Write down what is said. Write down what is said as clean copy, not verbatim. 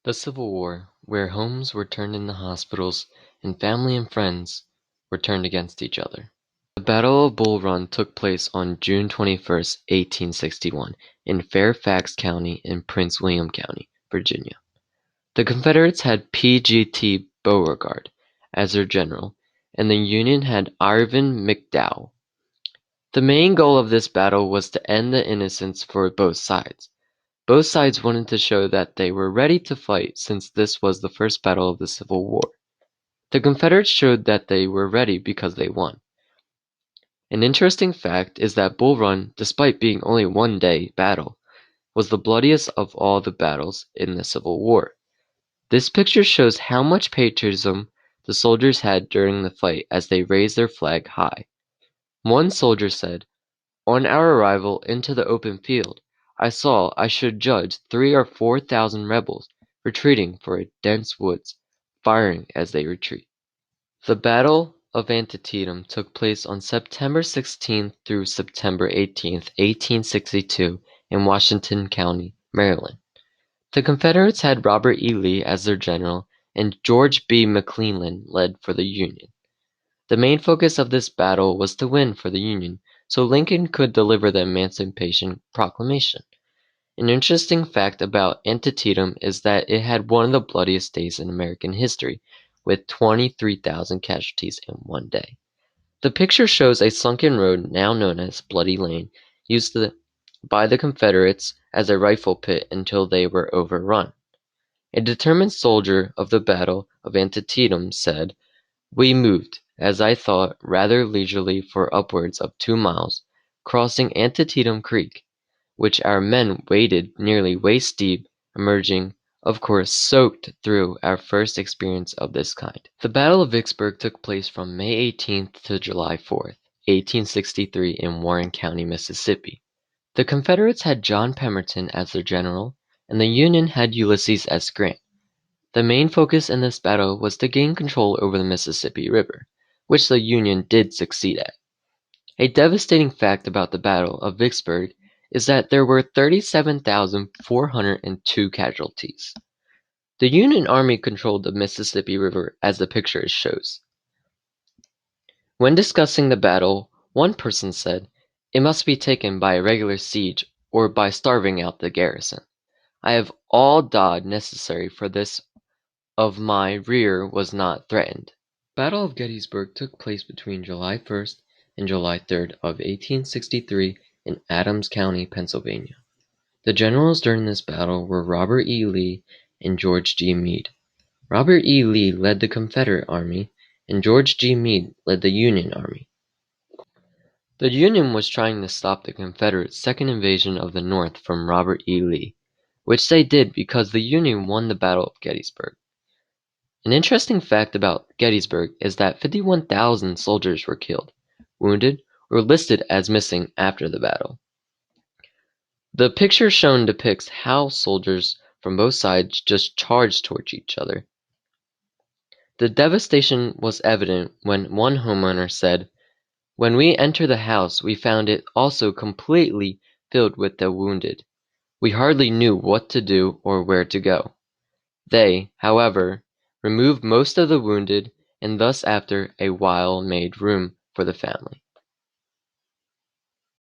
The Civil War, where homes were turned into hospitals and family and friends were turned against each other. The Battle of Bull Run took place on June 21, 1861, in Fairfax County in Prince William County, Virginia. The Confederates had P.G.T. Beauregard as their general, and the Union had Irvin McDowell. The main goal of this battle was to end the innocents for both sides. Both sides wanted to show that they were ready to fight since this was the first battle of the Civil War. The Confederates showed that they were ready because they won. An interesting fact is that Bull Run, despite being only one-day battle, was the bloodiest of all the battles in the Civil War. This picture shows how much patriotism the soldiers had during the fight as they raised their flag high. One soldier said, "On our arrival into the open field, I saw, I should judge, 3 or 4,000 rebels retreating for a dense woods, firing as they retreat." The Battle of Antietam took place on September 16th through September 18th, 1862, in Washington County, Maryland. The Confederates had Robert E. Lee as their general, and George B. McClellan led for the Union. The main focus of this battle was to win for the Union, so Lincoln could deliver the Emancipation Proclamation. An interesting fact about Antietam is that it had one of the bloodiest days in American history, with 23,000 casualties in one day. The picture shows a sunken road now known as Bloody Lane, used by the Confederates as a rifle pit until they were overrun. A determined soldier of the Battle of Antietam said, "We moved, as I thought, rather leisurely for upwards of 2 miles, crossing Antietam Creek, which our men waded nearly waist deep, emerging, of course, soaked through our first experience of this kind." The Battle of Vicksburg took place from May 18th to July 4th, 1863, in Warren County, Mississippi. The Confederates had John Pemberton as their general, and the Union had Ulysses S. Grant. The main focus in this battle was to gain control over the Mississippi River, which the Union did succeed at. A devastating fact about the Battle of Vicksburg is that there were 37,402 casualties. The Union Army controlled the Mississippi River as the picture shows. When discussing the battle, one person said, "It must be taken by a regular siege or by starving out the garrison. I have all dod necessary for this of my rear was not threatened." Battle of Gettysburg took place between July 1st and July 3rd of 1863 in Adams County, Pennsylvania. The generals during this battle were Robert E. Lee and George G. Meade. Robert E. Lee led the Confederate Army, and George G. Meade led the Union Army. The Union was trying to stop the Confederates' second invasion of the North from Robert E. Lee, which they did because the Union won the Battle of Gettysburg. An interesting fact about Gettysburg is that 51,000 soldiers were killed, wounded, or listed as missing after the battle. The picture shown depicts how soldiers from both sides just charged towards each other. The devastation was evident when one homeowner said, "When we entered the house, we found it also completely filled with the wounded. We hardly knew what to do or where to go." They, however, removed most of the wounded, and thus after a while made room for the family.